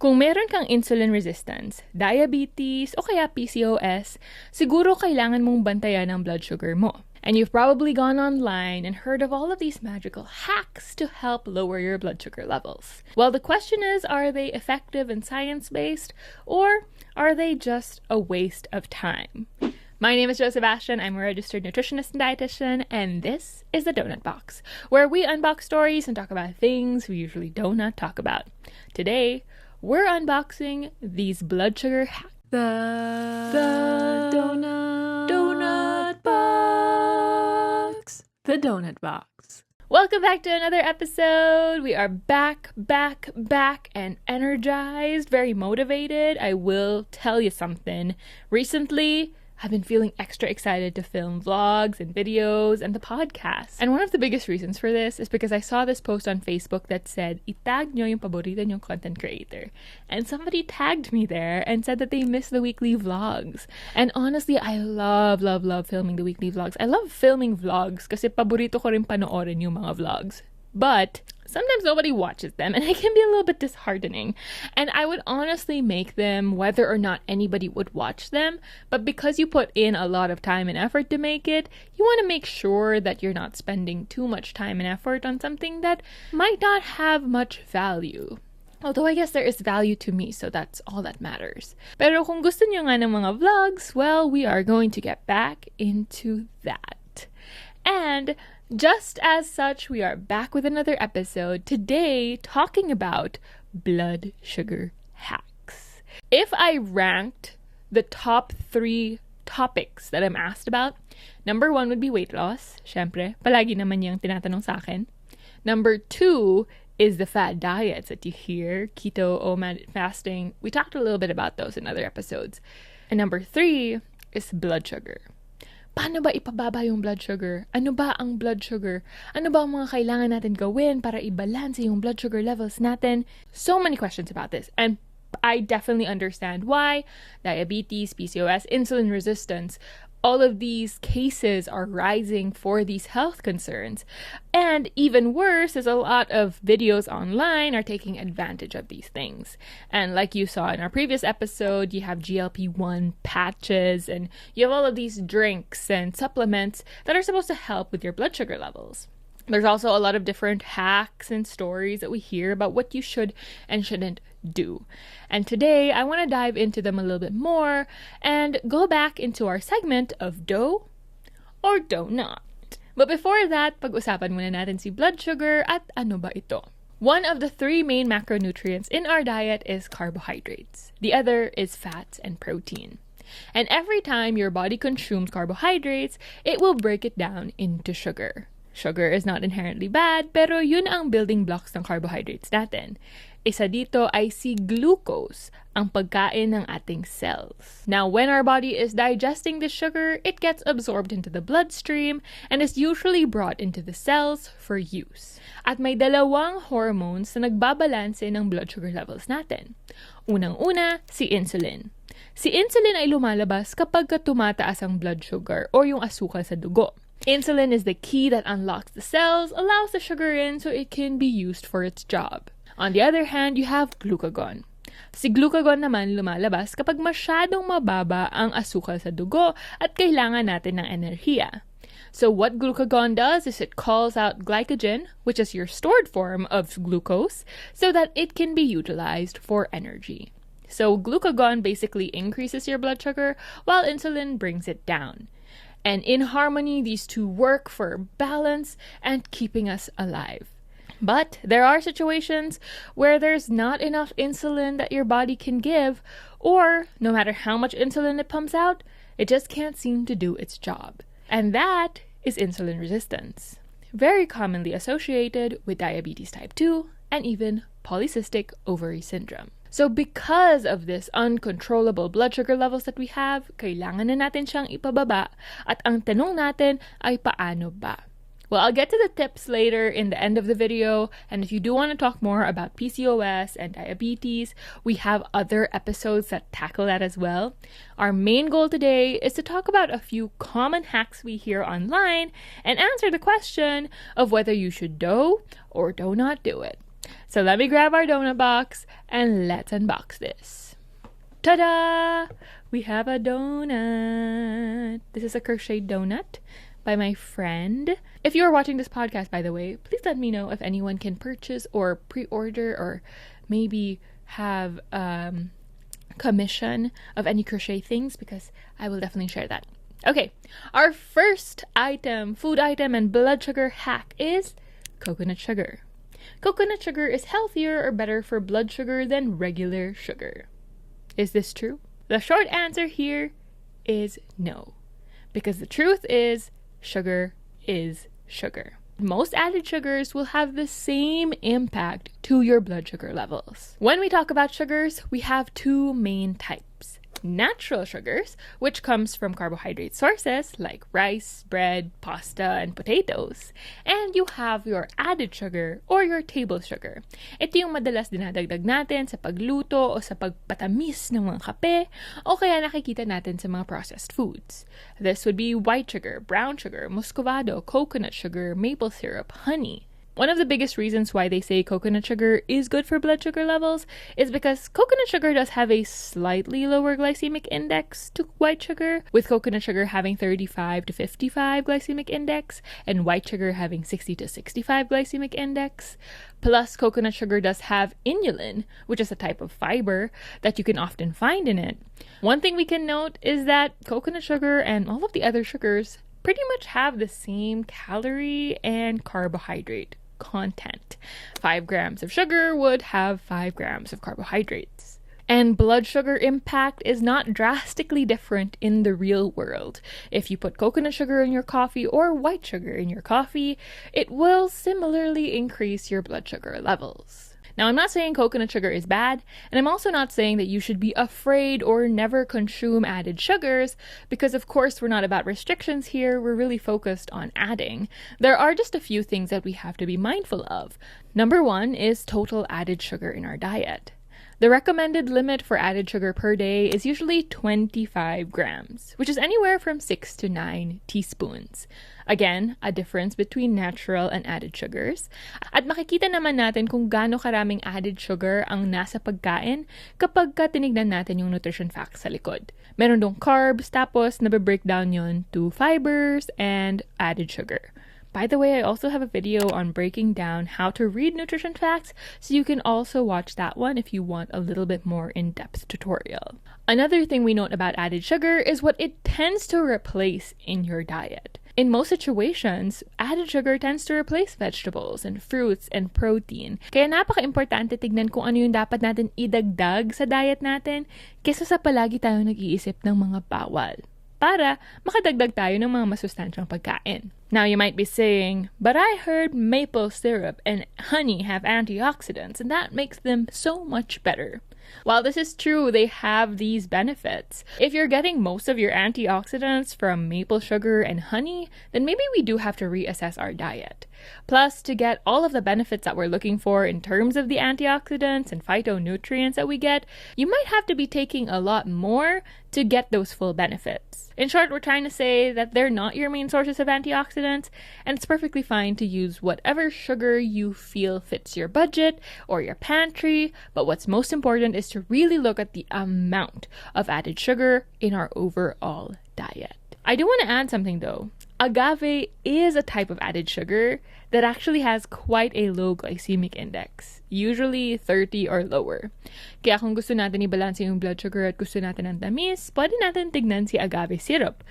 Kung meron kang insulin resistance, diabetes, o kaya PCOS, siguro kailangan mong bantayan ang blood sugar mo. And you've probably gone online and heard of all of these magical hacks to help lower your blood sugar levels. Well, the question is, are they effective and science-based, or are they just a waste of time? My name is Sebastian. I'm a registered nutritionist and dietitian, and this is the Donut Box, where we unbox stories and talk about things we usually do not talk about. Today, we're unboxing these blood sugar hacks. The Donut Box. The Donut Box. Welcome back to another episode. We are back, and energized, very motivated. I will tell you something. Recently, I've been feeling extra excited to film vlogs and videos and the podcast. And one of the biggest reasons for this is because I saw this post on Facebook that said, itag nyo yung paborito nyong content creator. And somebody tagged me there and said that they miss the weekly vlogs. And honestly, I love filming the weekly vlogs. I love filming vlogs kasi paborito ko rin panoorin yung mga vlogs. But sometimes nobody watches them, and it can be a little bit disheartening. And I would honestly make them whether or not anybody would watch them, but because you put in a lot of time and effort to make it, you want to make sure that you're not spending too much time and effort on something that might not have much value. Although I guess there is value to me, so that's all that matters. Pero kung gusto nyo nga ng mga vlogs, well, we are going to get back into that. And just as such, we are back with another episode today talking about blood sugar hacks. If I ranked the top 3 topics that I'm asked about, number 1 would be weight loss. Syempre, palagi naman yung tinatanong sa akin. Number 2 is the fad diets that you hear, keto, OMAD, fasting. We talked a little bit about those in other episodes. And number 3 is blood sugar. Paano ba ipababa yung blood sugar? Ano ba ang blood sugar? Ano ba ang mga kailangan natin gawin para i-balance yung blood sugar levels natin? So many questions about this. And I definitely understand why diabetes, PCOS, insulin resistance, all of these cases are rising for these health concerns. And even worse is a lot of videos online are taking advantage of these things. And like you saw in our previous episode, you have GLP-1 patches and you have all of these drinks and supplements that are supposed to help with your blood sugar levels. There's also a lot of different hacks and stories that we hear about what you should and shouldn't do. And today, I want to dive into them a little bit more and go back into our segment of do or do not. But before that, pag-usapan muna natin si blood sugar at ano ba ito. One of the 3 main macronutrients in our diet is carbohydrates. The other is fats and protein. And every time your body consumes carbohydrates, it will break it down into sugar. Sugar is not inherently bad, pero yun ang building blocks ng carbohydrates natin. Isa dito ay si glucose, ang pagkain ng ating cells. Now, when our body is digesting the sugar, it gets absorbed into the bloodstream and is usually brought into the cells for use. At may dalawang hormones na nagbabalanse ng blood sugar levels natin. Unang-una, si insulin. Si insulin ay lumalabas kapag tumataas ang blood sugar o yung asukal sa dugo. Insulin is the key that unlocks the cells, allows the sugar in so it can be used for its job. On the other hand, you have glucagon. Si glucagon naman lumalabas kapag masyadong mababa ang asukal sa dugo at kailangan natin ng enerhiya. So what glucagon does is it calls out glycogen, which is your stored form of glucose, so that it can be utilized for energy. So glucagon basically increases your blood sugar while insulin brings it down. And in harmony, these two work for balance and keeping us alive. But there are situations where there's not enough insulin that your body can give, or no matter how much insulin it pumps out, it just can't seem to do its job. And that is insulin resistance, very commonly associated with diabetes type 2 and even polycystic ovary syndrome. So because of this uncontrollable blood sugar levels that we have, kailangan na natin siyang ipababa, at ang tanong natin ay paano ba? Well, I'll get to the tips later in the end of the video, and if you do want to talk more about PCOS and diabetes, we have other episodes that tackle that as well. Our main goal today is to talk about a few common hacks we hear online and answer the question of whether you should do or do not do it. So let me grab our donut box and let's unbox this. Ta-da! We have a donut. This is a crocheted donut by my friend. If you are watching this podcast, by the way, please let me know if anyone can purchase or pre-order or maybe have commission of any crochet things, because I will definitely share that. Okay, our first item, food item and blood sugar hack is coconut sugar. Coconut sugar is healthier or better for blood sugar than regular sugar. Is this true? The short answer here is no, because the truth is sugar is sugar. Most added sugars will have the same impact to your blood sugar levels. When we talk about sugars, we have two main types. Natural sugars, which comes from carbohydrate sources like rice, bread, pasta, and potatoes. And you have your added sugar or your table sugar. Ito yung madalas dinadagdag natin sa pagluto o sa pagpatamis ng mga kape o kaya nakikita natin sa mga processed foods. This would be white sugar, brown sugar, muscovado, coconut sugar, maple syrup, honey. One of the biggest reasons why they say coconut sugar is good for blood sugar levels is because coconut sugar does have a slightly lower glycemic index to white sugar, with coconut sugar having 35 to 55 glycemic index and white sugar having 60 to 65 glycemic index. Plus, coconut sugar does have inulin, which is a type of fiber that you can often find in it. One thing we can note is that coconut sugar and all of the other sugars pretty much have the same calorie and carbohydrate content. 5 grams of sugar would have 5 grams of carbohydrates. And blood sugar impact is not drastically different in the real world. If you put coconut sugar in your coffee or white sugar in your coffee, it will similarly increase your blood sugar levels. Now, I'm not saying coconut sugar is bad, and I'm also not saying that you should be afraid or never consume added sugars, because of course we're not about restrictions here, we're really focused on adding. There are just a few things that we have to be mindful of. Number one is total added sugar in our diet. The recommended limit for added sugar per day is usually 25 grams, which is anywhere from 6 to 9 teaspoons. Again, a difference between natural and added sugars. At makikita naman natin kung gaano karaming added sugar ang nasa pagkain kapag tinignan natin yung nutrition facts sa likod. Meron dong carbs, tapos nabibreakdown yon to fibers and added sugar. By the way, I also have a video on breaking down how to read nutrition facts, so you can also watch that one if you want a little bit more in-depth tutorial. Another thing we note about added sugar is what it tends to replace in your diet. In most situations, added sugar tends to replace vegetables and fruits and protein. Kaya napaka-importante tignan kung ano yung dapat natin idagdag sa diet natin kesa sa palagi tayo nag-iisip ng mga bawal, para makadagdag tayo ng mga masustansyang pagkain. Now, you might be saying, but I heard maple syrup and honey have antioxidants, and that makes them so much better. While this is true, they have these benefits. If you're getting most of your antioxidants from maple sugar and honey, then maybe we do have to reassess our diet. Plus, to get all of the benefits that we're looking for in terms of the antioxidants and phytonutrients that we get, you might have to be taking a lot more to get those full benefits. In short, we're trying to say that they're not your main sources of antioxidants, and it's perfectly fine to use whatever sugar you feel fits your budget or your pantry, but what's most important is to really look at the amount of added sugar in our overall diet. I do want to add something though. Agave is a type of added sugar that actually has quite a low glycemic index, usually 30 or lower. Kaya kung gusto natin i-balance yung blood sugar at gusto natin ng tamis, pwede natin tignan si agave syrup.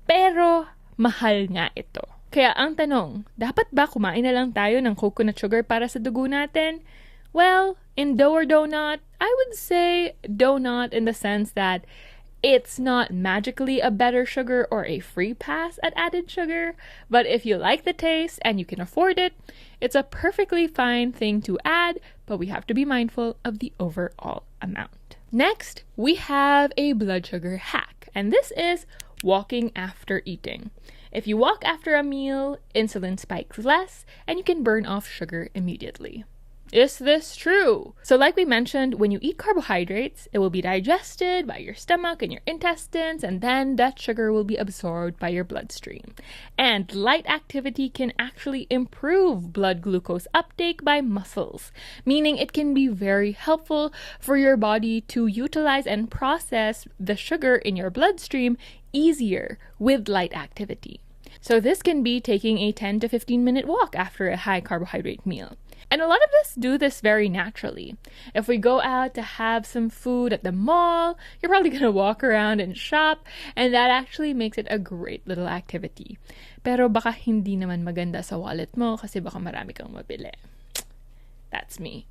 Pero mahal nga ito. Kaya ang tanong, dapat ba kumain na lang tayo ng coconut sugar para sa dugo natin? Well, in dough or donut, I would say donut in the sense that it's not magically a better sugar or a free pass at added sugar, but if you like the taste and you can afford it, it's a perfectly fine thing to add, but we have to be mindful of the overall amount. Next, we have a blood sugar hack, and this is walking after eating. If you walk after a meal, insulin spikes less, and you can burn off sugar immediately. Is this true? So like we mentioned, when you eat carbohydrates, it will be digested by your stomach and your intestines, and then that sugar will be absorbed by your bloodstream. And light activity can actually improve blood glucose uptake by muscles, meaning it can be very helpful for your body to utilize and process the sugar in your bloodstream easier with light activity. So this can be taking a 10 to 15 minute walk after a high carbohydrate meal. And a lot of us do this very naturally. If we go out to have some food at the mall, you're probably going to walk around and shop, and that actually makes it a great little activity. Pero baka hindi naman maganda sa wallet mo kasi baka marami kang mabili. That's me.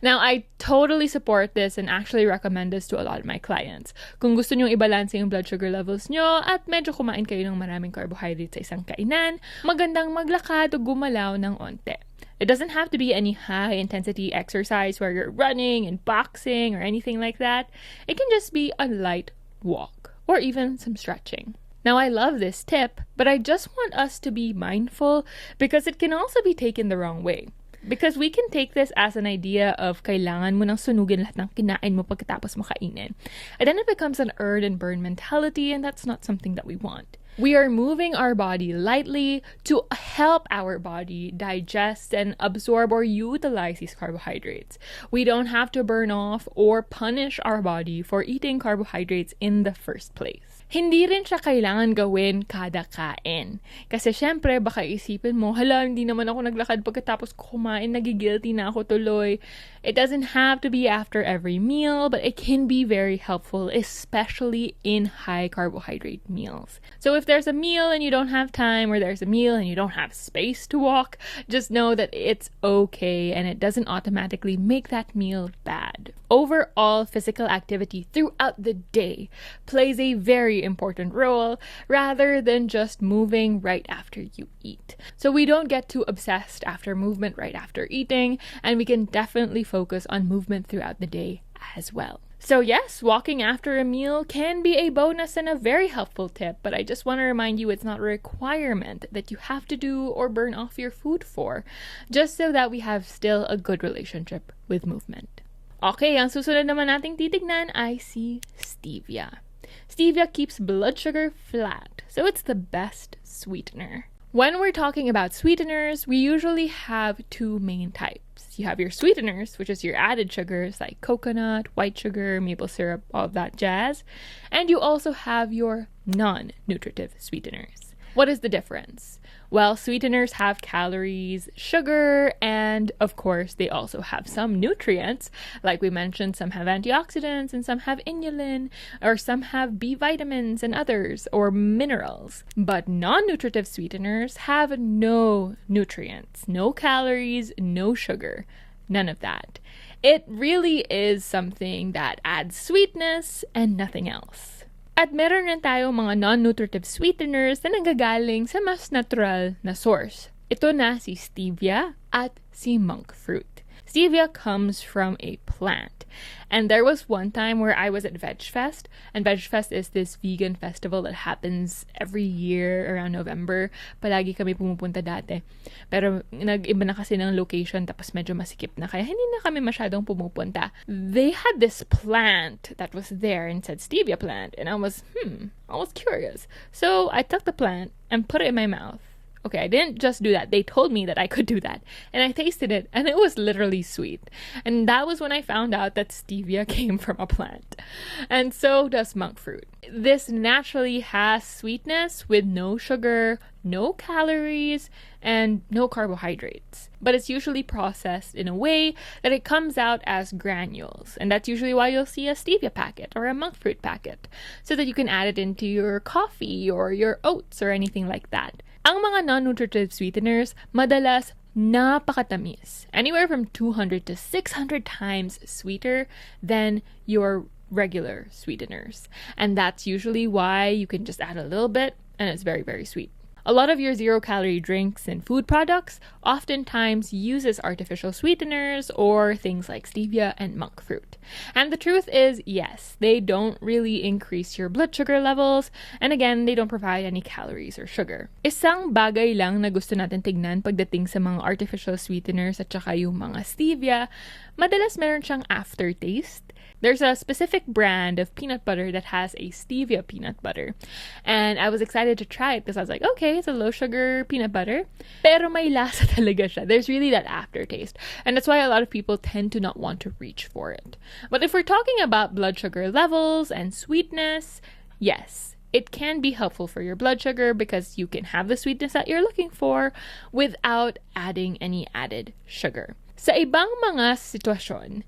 Now, I totally support this and actually recommend this to a lot of my clients. Kung gusto nyong ibalanse yung blood sugar levels nyo at medyo kumain kayo ng maraming carbohydrates sa isang kainan, magandang maglakad o gumalaw ng onte. It doesn't have to be any high-intensity exercise where you're running and boxing or anything like that. It can just be a light walk or even some stretching. Now, I love this tip, but I just want us to be mindful because it can also be taken the wrong way. Because we can take this as an idea of kailangan mo nang sunugin lahat ng kinain mo pagkatapos mo kainin. And then it becomes an earn and burn mentality, and that's not something that we want. We are moving our body lightly to help our body digest and absorb or utilize these carbohydrates. We don't have to burn off or punish our body for eating carbohydrates in the first place. Hindi rin siya kailangan gawin kada kain. Kasi syempre, baka isipin mo, hala, hindi naman ako naglakad pagkatapos kumain, nagigilty na ako tuloy. It doesn't have to be after every meal, but it can be very helpful, especially in high carbohydrate meals. So if there's a meal and you don't have time, or there's a meal and you don't have space to walk, just know that it's okay and it doesn't automatically make that meal bad. Overall physical activity throughout the day plays a very important role rather than just moving right after you eat. So we don't get too obsessed after movement right after eating, and we can definitely focus on movement throughout the day as well. So yes, walking after a meal can be a bonus and a very helpful tip, but I just want to remind you it's not a requirement that you have to do or burn off your food for, just so that we have still a good relationship with movement. Okay, ang susunod naman nating titignan ay si Stevia. Stevia keeps blood sugar flat, so it's the best sweetener. When we're talking about sweeteners, we usually have two main types. You have your sweeteners, which is your added sugars like coconut, white sugar, maple syrup, all of that jazz. And you also have your non-nutritive sweeteners. What is the difference? Well, sweeteners have calories, sugar, and of course, they also have some nutrients. Like we mentioned, some have antioxidants and some have inulin, or some have B vitamins and others, or minerals. But non-nutritive sweeteners have no nutrients, no calories, no sugar, none of that. It really is something that adds sweetness and nothing else. At meron rin tayo mga non-nutritive sweeteners na nanggagaling sa mas natural na source. Ito na si Stevia at si monk fruit. Stevia comes from a plant. And there was one time where I was at VegFest, and VegFest is this vegan festival that happens every year around November. Palagi kami pumupunta dati. Pero nag-iba na kasi ng location, tapos medyo masikip na, kaya hindi na kami masyadong pumupunta. They had this plant that was there and said Stevia plant, and I was curious. So I took the plant and put it in my mouth. Okay, I didn't just do that. They told me that I could do that. And I tasted it, and it was literally sweet. And that was when I found out that stevia came from a plant. And so does monk fruit. This naturally has sweetness with no sugar, no calories, and no carbohydrates. But it's usually processed in a way that it comes out as granules. And that's usually why you'll see a stevia packet or a monk fruit packet, so that you can add it into your coffee or your oats or anything like that. Ang mga non-nutritive sweeteners, madalas napakatamis. Anywhere from 200 to 600 times sweeter than your regular sweeteners. And that's usually why you can just add a little bit and it's very, very sweet. A lot of your zero-calorie drinks and food products oftentimes uses artificial sweeteners or things like stevia and monk fruit. And the truth is, yes, they don't really increase your blood sugar levels, and again, they don't provide any calories or sugar. Isang bagay lang na gusto natin tignan pagdating sa mga artificial sweeteners at saka yung mga stevia, madalas meron siyang aftertaste. There's a specific brand of peanut butter that has a stevia peanut butter. And I was excited to try it because I was like, okay, it's a low sugar peanut butter. Pero may lasa talaga siya. There's really that aftertaste. And that's why a lot of people tend to not want to reach for it. But if we're talking about blood sugar levels and sweetness, yes, it can be helpful for your blood sugar because you can have the sweetness that you're looking for without adding any added sugar. Sa ibang mga sitwasyon,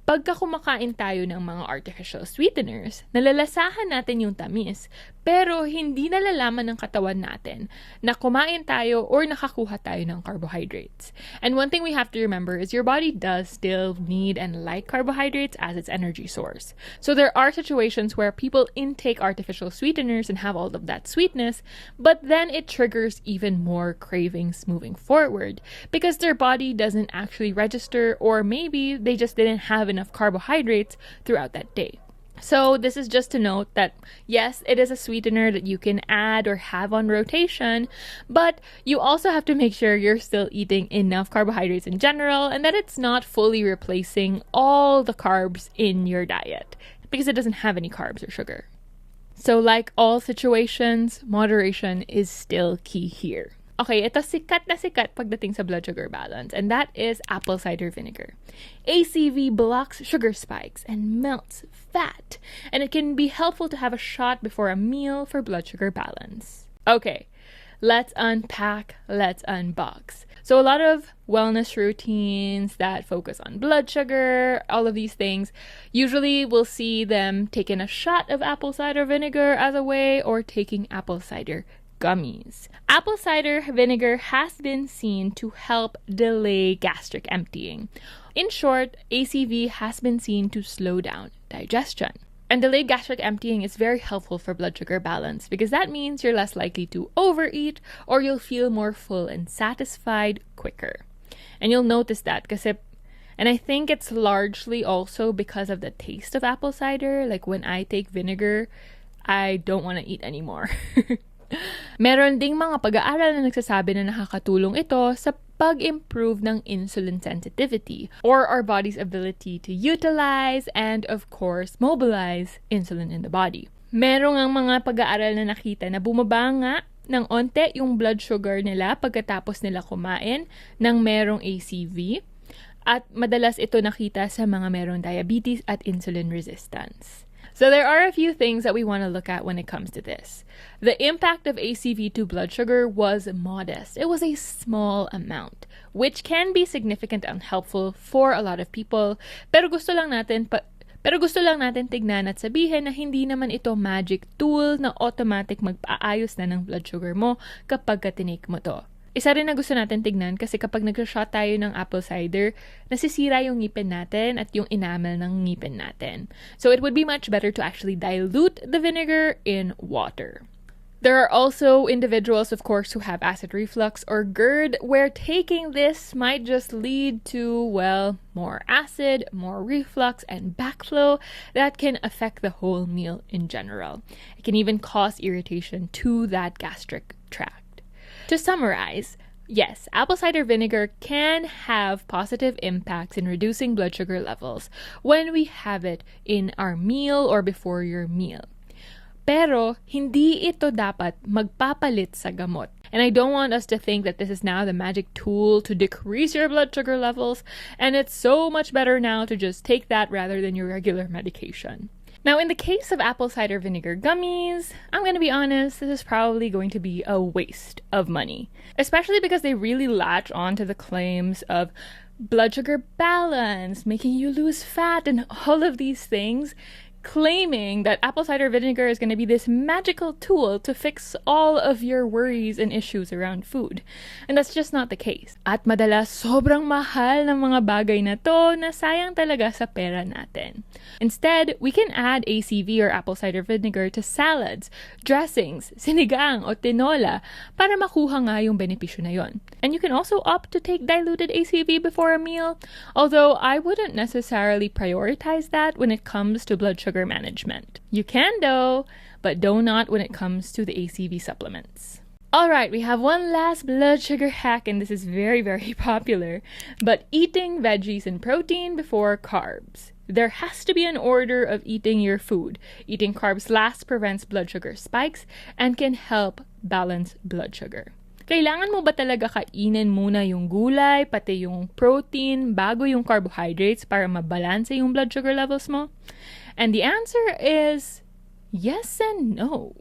pagka kumakain tayo ng mga artificial sweeteners, nalalasahan natin yung tamis, pero hindi nalalaman ng katawan natin na kumain tayo or nakakuha tayo ng carbohydrates. And one thing we have to remember is your body does still need and like carbohydrates as its energy source. So there are situations where people intake artificial sweeteners and have all of that sweetness, but then it triggers even more cravings moving forward because their body doesn't actually register, or maybe they just didn't have enough carbohydrates throughout that day. So this is just to note that yes, it is a sweetener that you can add or have on rotation, but you also have to make sure you're still eating enough carbohydrates in general and that it's not fully replacing all the carbs in your diet because it doesn't have any carbs or sugar. So like all situations, moderation is still key here. Okay, ito sikat na sikat pagdating sa blood sugar balance, and that is apple cider vinegar. ACV blocks sugar spikes and melts fat, and it can be helpful to have a shot before a meal for blood sugar balance. Okay, let's unpack, let's unbox. So a lot of wellness routines that focus on blood sugar, all of these things, usually we'll see them taking a shot of apple cider vinegar as a way, or taking apple cider gummies. Apple cider vinegar has been seen to help delay gastric emptying. In short, ACV has been seen to slow down digestion. And delayed gastric emptying is very helpful for blood sugar balance because that means you're less likely to overeat, or you'll feel more full and satisfied quicker. And you'll notice that kasi, and I think it's largely also because of the taste of apple cider. Like when I take vinegar, I don't want to eat anymore. Meron ding mga pag-aaral na nagsasabi na nakakatulong ito sa pag-improve ng insulin sensitivity, or our body's ability to utilize and, of course, mobilize insulin in the body. Meron ang mga pag-aaral na nakita na bumaba nga ng onte yung blood sugar nila pagkatapos nila kumain ng merong ACV, at madalas ito nakita sa mga merong diabetes at insulin resistance. So there are a few things that we want to look at when it comes to this. The impact of ACV to blood sugar was modest. It was a small amount, which can be significant and helpful for a lot of people. Pero gusto lang natin tignan at sabihin na hindi naman ito magic tool na automatic magpaayos na ng blood sugar mo kapag tinake mo to. Isa rin na gusto natin tignan kasi kapag nag-shot tayo ng apple cider, nasisira yung ngipin natin at yung enamel ng ngipin natin. So it would be much better to actually dilute the vinegar in water. There are also individuals, of course, who have acid reflux or GERD, where taking this might just lead to, well, more acid, more reflux, and backflow that can affect the whole meal in general. It can even cause irritation to that gastric tract. To summarize, yes, apple cider vinegar can have positive impacts in reducing blood sugar levels when we have it in our meal or before your meal. Pero, hindi ito dapat magpapalit sa gamot. And I don't want us to think that this is now the magic tool to decrease your blood sugar levels, and it's so much better now to just take that rather than your regular medication. Now, in the case of apple cider vinegar gummies, I'm going to be honest, this is probably going to be a waste of money, especially because they really latch on to the claims of blood sugar balance, making you lose fat, and all of these things. claiming that apple cider vinegar is going to be this magical tool to fix all of your worries and issues around food. And that's just not the case. At madalas, sobrang mahal ng mga bagay na to na sayang talaga sa pera natin. Instead, we can add ACV or apple cider vinegar to salads, dressings, sinigang o tinola para makuha nga yung benepisyo na yon. And you can also opt to take diluted ACV before a meal, although I wouldn't necessarily prioritize that when it comes to blood sugar management. You can though, but do not when it comes to the ACV supplements. Alright, we have one last blood sugar hack, and this is very, very popular, but eating veggies and protein before carbs. There has to be an order of eating your food. Eating carbs last prevents blood sugar spikes and can help balance blood sugar. Kailangan mo ba talaga kainin muna yung gulay, pati yung protein, bago yung carbohydrates para mabalanse yung blood sugar levels mo? And the answer is yes and no.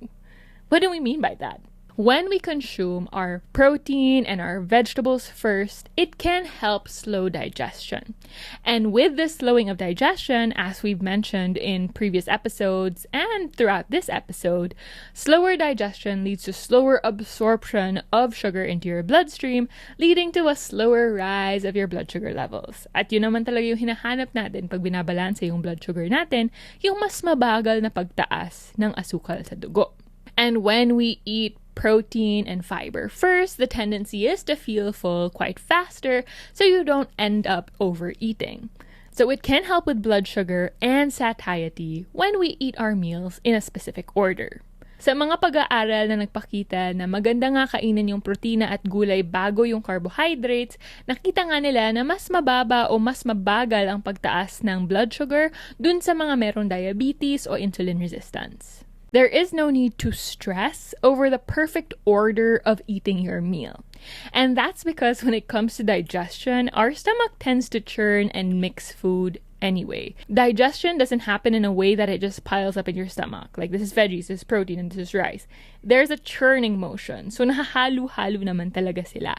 What do we mean by that? When we consume our protein and our vegetables first, it can help slow digestion. And with this slowing of digestion, as we've mentioned in previous episodes and throughout this episode, slower digestion leads to slower absorption of sugar into your bloodstream, leading to a slower rise of your blood sugar levels. At yun naman talaga yung hinahanap natin pag binabalanse yung blood sugar natin, yung mas mabagal na pagtaas ng asukal sa dugo. And when we eat protein and fiber first, the tendency is to feel full quite faster so you don't end up overeating. So it can help with blood sugar and satiety when we eat our meals in a specific order. Sa mga pag-aaral na nagpakita na maganda nga kainin yung protina at gulay bago yung carbohydrates, nakita nga nila na mas mababa o mas mabagal ang pagtaas ng blood sugar dun sa mga merong diabetes o insulin resistance. There is no need to stress over the perfect order of eating your meal. And that's because when it comes to digestion, our stomach tends to churn and mix food anyway. Digestion doesn't happen in a way that it just piles up in your stomach. Like, this is veggies, this is protein, and this is rice. There's a churning motion. So, nahahalo-halo naman talaga sila.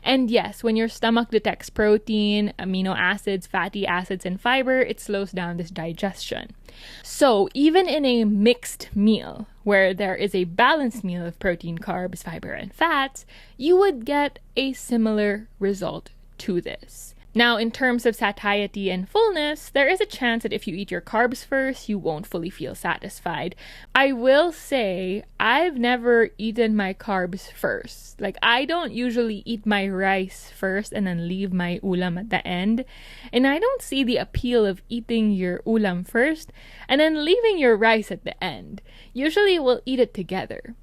And yes, when your stomach detects protein, amino acids, fatty acids, and fiber, it slows down this digestion. So, even in a mixed meal, where there is a balanced meal of protein, carbs, fiber, and fats, you would get a similar result to this. Now, in terms of satiety and fullness, there is a chance that if you eat your carbs first, you won't fully feel satisfied. I will say, I've never eaten my carbs first. Like, I don't usually eat my rice first and then leave my ulam at the end. And I don't see the appeal of eating your ulam first and then leaving your rice at the end. Usually, we'll eat it together.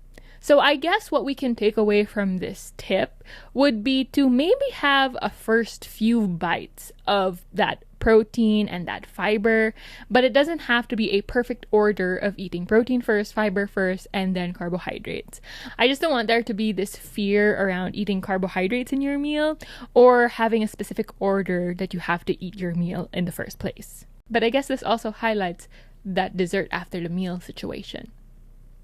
So I guess what we can take away from this tip would be to maybe have a first few bites of that protein and that fiber, but it doesn't have to be a perfect order of eating protein first, fiber first, and then carbohydrates. I just don't want there to be this fear around eating carbohydrates in your meal or having a specific order that you have to eat your meal in the first place. But I guess this also highlights that dessert after the meal situation.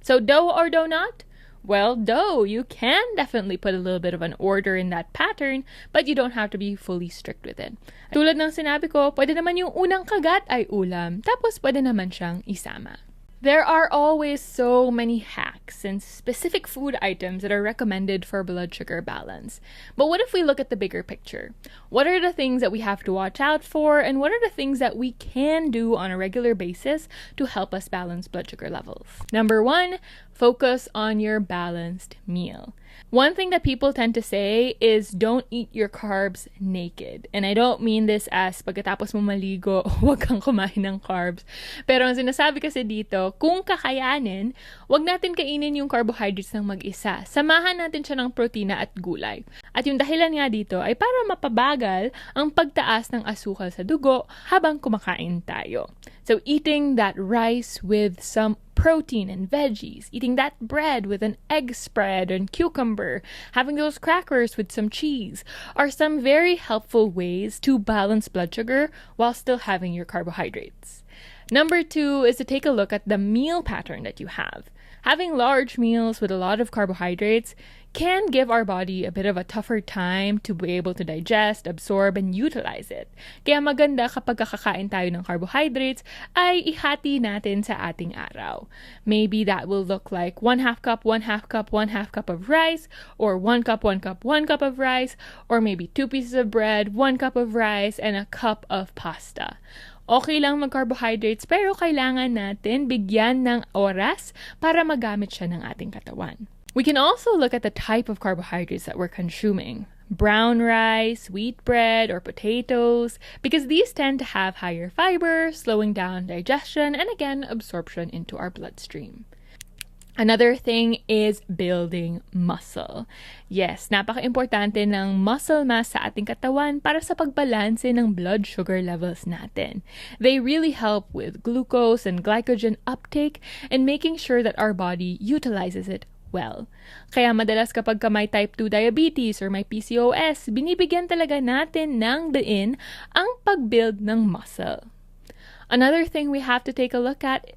So do or do not? Well, dough, you can definitely put a little bit of an order in that pattern, but you don't have to be fully strict with it. Tulad ng sinabi ko, pwede naman yung unang kagat ay ulam, tapos pwede naman siyang isama. There are always so many hacks and specific food items that are recommended for blood sugar balance. But what if we look at the bigger picture? What are the things that we have to watch out for, and what are the things that we can do on a regular basis to help us balance blood sugar levels? Number 1, focus on your balanced meal. One thing that people tend to say is don't eat your carbs naked. And I don't mean this as pagkatapos mo maligo, huwag kang kumain ng carbs. Pero ang sinasabi kasi dito, kung kakayanin, huwag natin kainin yung carbohydrates ng mag-isa. Samahan natin siya ng protina at gulay. At yung dahilan nga dito ay para mapabagal ang pagtaas ng asukal sa dugo habang kumakain tayo. So eating that rice with some protein and veggies, eating that bread with an egg spread and cucumber, having those crackers with some cheese are some very helpful ways to balance blood sugar while still having your carbohydrates. Number 2 is to take a look at the meal pattern that you have. Having large meals with a lot of carbohydrates can give our body a bit of a tougher time to be able to digest, absorb, and utilize it. Kaya maganda kapag kakain tayo ng carbohydrates ay ihati natin sa ating araw. Maybe that will look like 1/2 cup, 1/2 cup, 1/2 cup of rice, or 1 cup, 1 cup, 1 cup of rice, or maybe 2 pieces of bread, 1 cup of rice, and a cup of pasta. Okay lang mag-carbohydrates pero kailangan natin bigyan ng oras para magamit siya ng ating katawan. We can also look at the type of carbohydrates that we're consuming. Brown rice, wheat bread, or potatoes, because these tend to have higher fiber, slowing down digestion and again absorption into our bloodstream. Another thing is building muscle. Yes, napaka-importante ng muscle mass sa ating katawan para sa pagbalanse ng blood sugar levels natin. They really help with glucose and glycogen uptake and making sure that our body utilizes it well. Kaya madalas kapag may type 2 diabetes or may PCOS, binibigyan talaga natin ng diin ang pag-build ng muscle. Another thing we have to take a look at.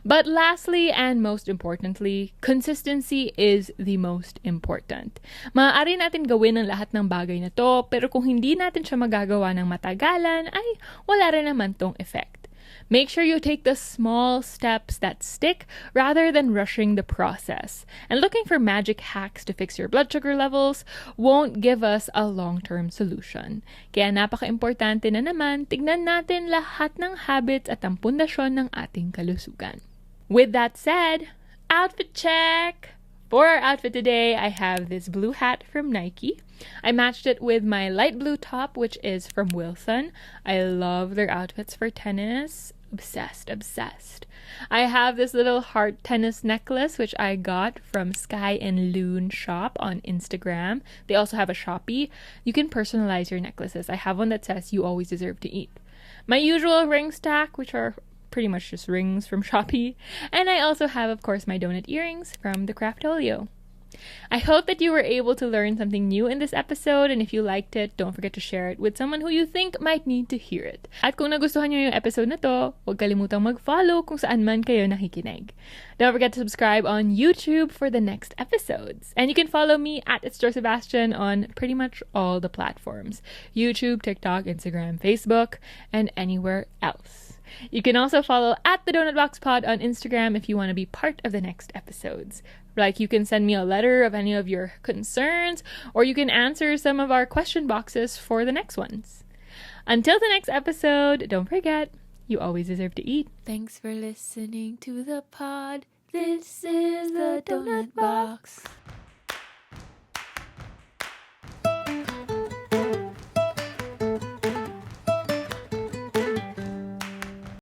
But lastly and most importantly, consistency is the most important. Maaari natin gawin ang lahat ng bagay na to, pero kung hindi natin siya magagawa ng matagalan, ay wala rin naman tong effect. Make sure you take the small steps that stick rather than rushing the process. And looking for magic hacks to fix your blood sugar levels won't give us a long-term solution. Kaya napaka-importante na naman, tignan natin lahat ng habits at ang pundasyon ng ating kalusugan. With that said, outfit check! For our outfit today, I have this blue hat from Nike. I matched it with my light blue top, which is from Wilson. I love their outfits for tennis. Obsessed. I have this little heart tennis necklace, which I got from Sky and Loon shop on Instagram. They also have a Shopee. You can personalize your necklaces. I have one that says you always deserve to eat. My usual ring stack, which are pretty much just rings from Shopee. And I also have, of course, my donut earrings from the Craftolio. I hope that you were able to learn something new in this episode, and if you liked it, don't forget to share it with someone who you think might need to hear it. At kung nagustuhan nyo yung episode na to, huwag kalimutang mag-follow kung saan man kayo nakikinig. Don't forget to subscribe on YouTube for the next episodes. And you can follow me at itsjosebstian on pretty much all the platforms. YouTube, TikTok, Instagram, Facebook, and anywhere else. You can also follow at the Donut Box Pod on Instagram if you want to be part of the next episodes. Like, you can send me a letter of any of your concerns, or you can answer some of our question boxes for the next ones. Until the next episode, don't forget, you always deserve to eat. Thanks for listening to the pod. This is the Donut Box.